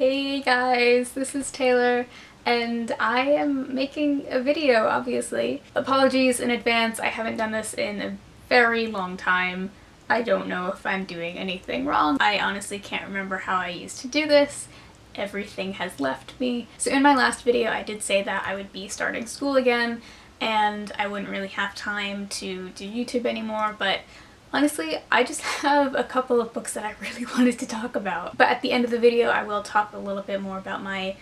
Hey guys, this is Taylor and I am making a video, obviously. Apologies in advance, I haven't done this in a very long time. I don't know if I'm doing anything wrong. I honestly can't remember how I used to do this. Everything has left me. So in my last video I did say that I would be starting school again and I wouldn't really have time to do YouTube anymore, but honestly, I just have a couple of books that I really wanted to talk about. But at the end of the video I will talk a little bit more about my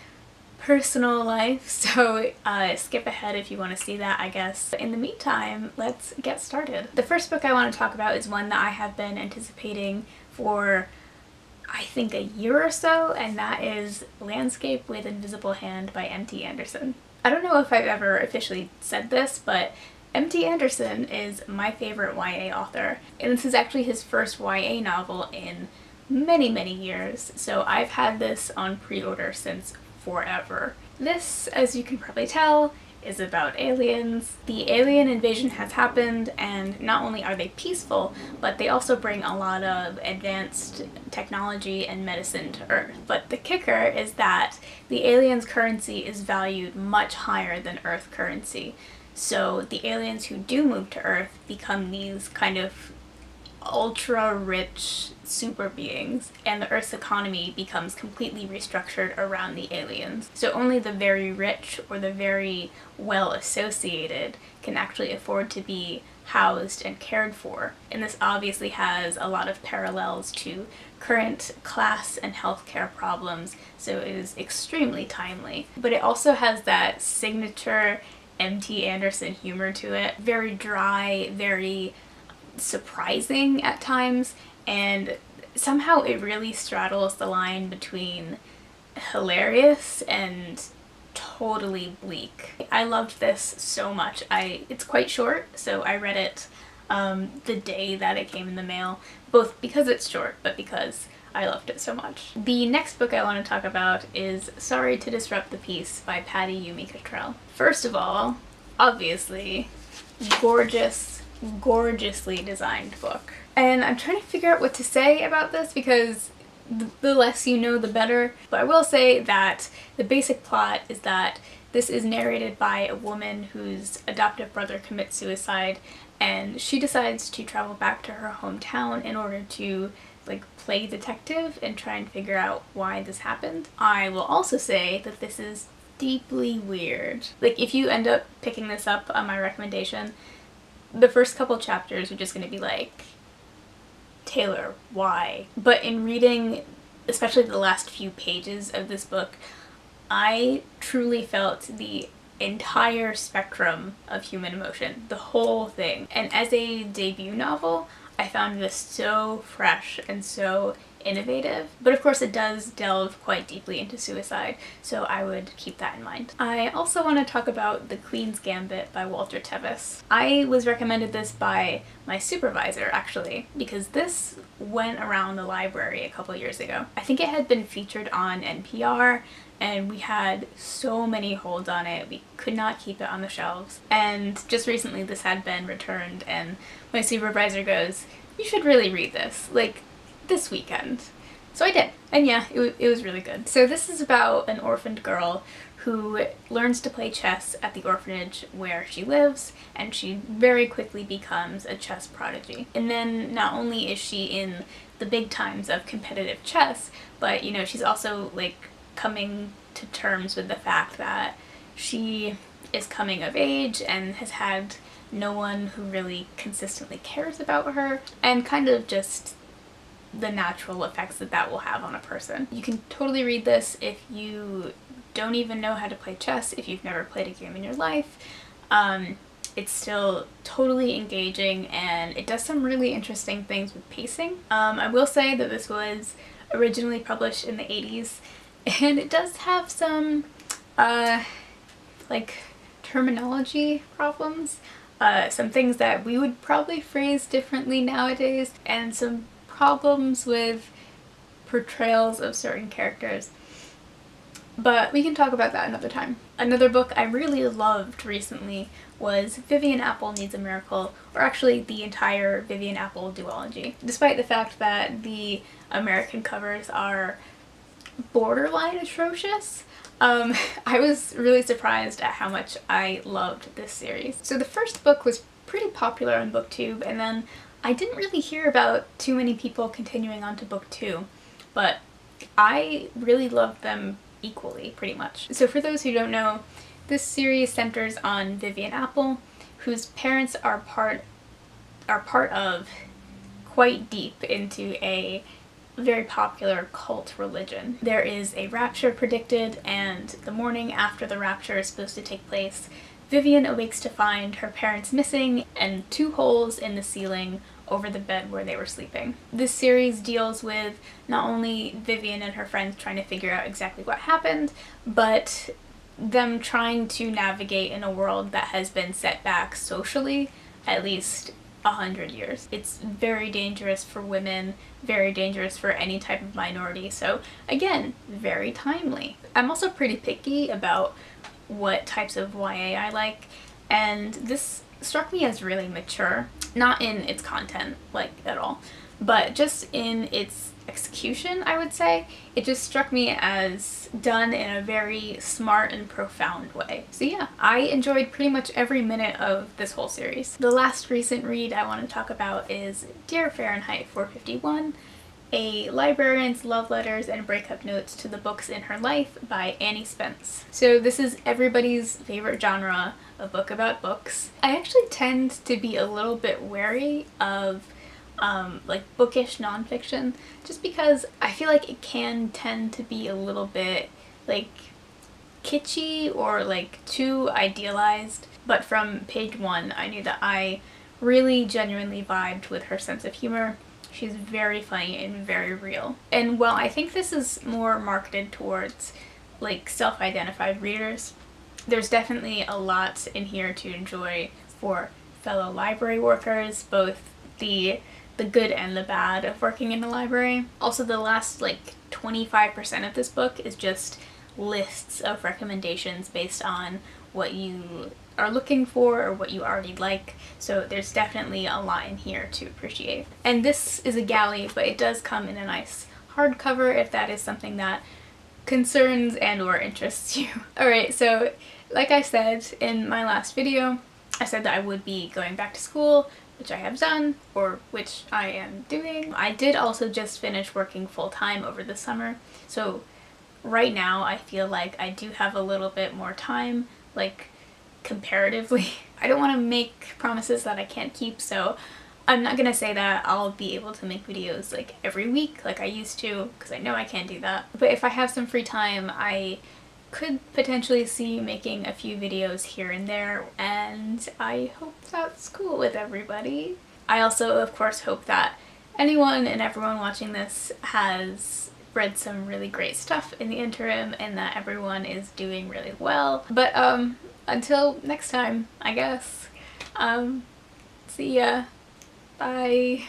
personal life, so skip ahead if you want to see that, I guess. But in the meantime, let's get started. The first book I want to talk about is one that I have been anticipating for I think a year or so, and that is Landscape with Invisible Hand by M.T. Anderson. I don't know if I've ever officially said this, but M.T. Anderson is my favorite YA author, and this is actually his first YA novel in many years, so I've had this on pre-order since forever. This, as you can probably tell, is about aliens. The alien invasion has happened, and not only are they peaceful, but they also bring a lot of advanced technology and medicine to Earth. But the kicker is that the aliens' currency is valued much higher than Earth currency. So the aliens who do move to Earth become these kind of ultra-rich super beings, and the Earth's economy becomes completely restructured around the aliens. So only the very rich or the very well associated can actually afford to be housed and cared for. And this obviously has a lot of parallels to current class and healthcare problems, so it is extremely timely. But it also has that signature M.T. Anderson humor to it. Very dry, very surprising at times, and somehow it really straddles the line between hilarious and totally bleak. I loved this so much. It's quite short, so I read it the day that it came in the mail, both because it's short but because I loved it so much. The next book I want to talk about is Sorry to Disrupt the Peace by Patty Yumi Cottrell. First of all, obviously, gorgeously designed book. And I'm trying to figure out what to say about this because the less you know, the better. But I will say that the basic plot is that this is narrated by a woman whose adoptive brother commits suicide, and she decides to travel back to her hometown in order to play detective and try and figure out why this happened. I will also say that this is deeply weird. If you end up picking this up on my recommendation, the first couple chapters are just going to be like, Taylor, why? But in reading, especially the last few pages of this book, I truly felt the entire spectrum of human emotion, the whole thing. And as a debut novel, I found this so fresh and so innovative, but of course it does delve quite deeply into suicide, so I would keep that in mind. I also want to talk about The Queens Gambit by Walter Tevis. I was recommended this by my supervisor, actually, because this went around the library a couple years ago. I think it had been featured on NPR, and we had so many holds on it, we could not keep it on the shelves. And just recently this had been returned, and my supervisor goes, "You should really read this, this weekend." So I did, and yeah, it was really good. So this is about an orphaned girl who learns to play chess at the orphanage where she lives, and she very quickly becomes a chess prodigy. And then not only is she in the big times of competitive chess, but she's also coming to terms with the fact that she is coming of age and has had no one who really consistently cares about her, and kind of just the natural effects that will have on a person. You can totally read this if you don't even know how to play chess, if you've never played a game in your life. It's still totally engaging, and it does some really interesting things with pacing. I will say that this was originally published in the 80s, and it does have some terminology problems, some things that we would probably phrase differently nowadays, and some problems with portrayals of certain characters. But we can talk about that another time. Another book I really loved recently was Vivian Apple Needs a Miracle, or actually the entire Vivian Apple duology. Despite the fact that the American covers are borderline atrocious. I was really surprised at how much I loved this series. So the first book was pretty popular on BookTube, and then I didn't really hear about too many people continuing on to book 2, but I really loved them equally, pretty much. So for those who don't know, this series centers on Vivian Apple, whose parents are part of quite deep into a very popular cult religion. There is a rapture predicted, and the morning after the rapture is supposed to take place, Vivian awakes to find her parents missing and 2 holes in the ceiling over the bed where they were sleeping. This series deals with not only Vivian and her friends trying to figure out exactly what happened, but them trying to navigate in a world that has been set back socially at least 100 years. It's very dangerous for women, very dangerous for any type of minority, so again, very timely. I'm also pretty picky about what types of YA I like, and this struck me as really mature, not in its content, like, at all, but just in its execution, I would say. It just struck me as done in a very smart and profound way. So yeah, I enjoyed pretty much every minute of this whole series. The last recent read I want to talk about is Dear Fahrenheit 451, A Librarian's Love Letters and Breakup Notes to the Books in Her Life by Annie Spence. So this is everybody's favorite genre, a book about books. I actually tend to be a little bit wary of like bookish nonfiction, just because I feel like it can tend to be a little bit like kitschy or like too idealized, but from page 1 I knew that I really genuinely vibed with her sense of humor. She's very funny and very real. And while I think this is more marketed towards like self-identified readers, there's definitely a lot in here to enjoy for fellow library workers, both the good and the bad of working in the library. Also, the last like 25% of this book is just lists of recommendations based on what you are looking for or what you already like, so there's definitely a lot in here to appreciate. And this is a galley, but it does come in a nice hardcover if that is something that concerns and or interests you. Alright, so like I said in my last video, I said that I would be going back to school, which I have done, or which I am doing. I did also just finish working full-time over the summer, so right now I feel like I do have a little bit more time, like comparatively. I don't want to make promises that I can't keep, so I'm not gonna say that I'll be able to make videos like every week like I used to, because I know I can't do that. But if I have some free time, I could potentially see making a few videos here and there, and I hope that's cool with everybody. I also, of course, hope that anyone and everyone watching this has read some really great stuff in the interim and that everyone is doing really well. But until next time, I guess. See ya. Bye.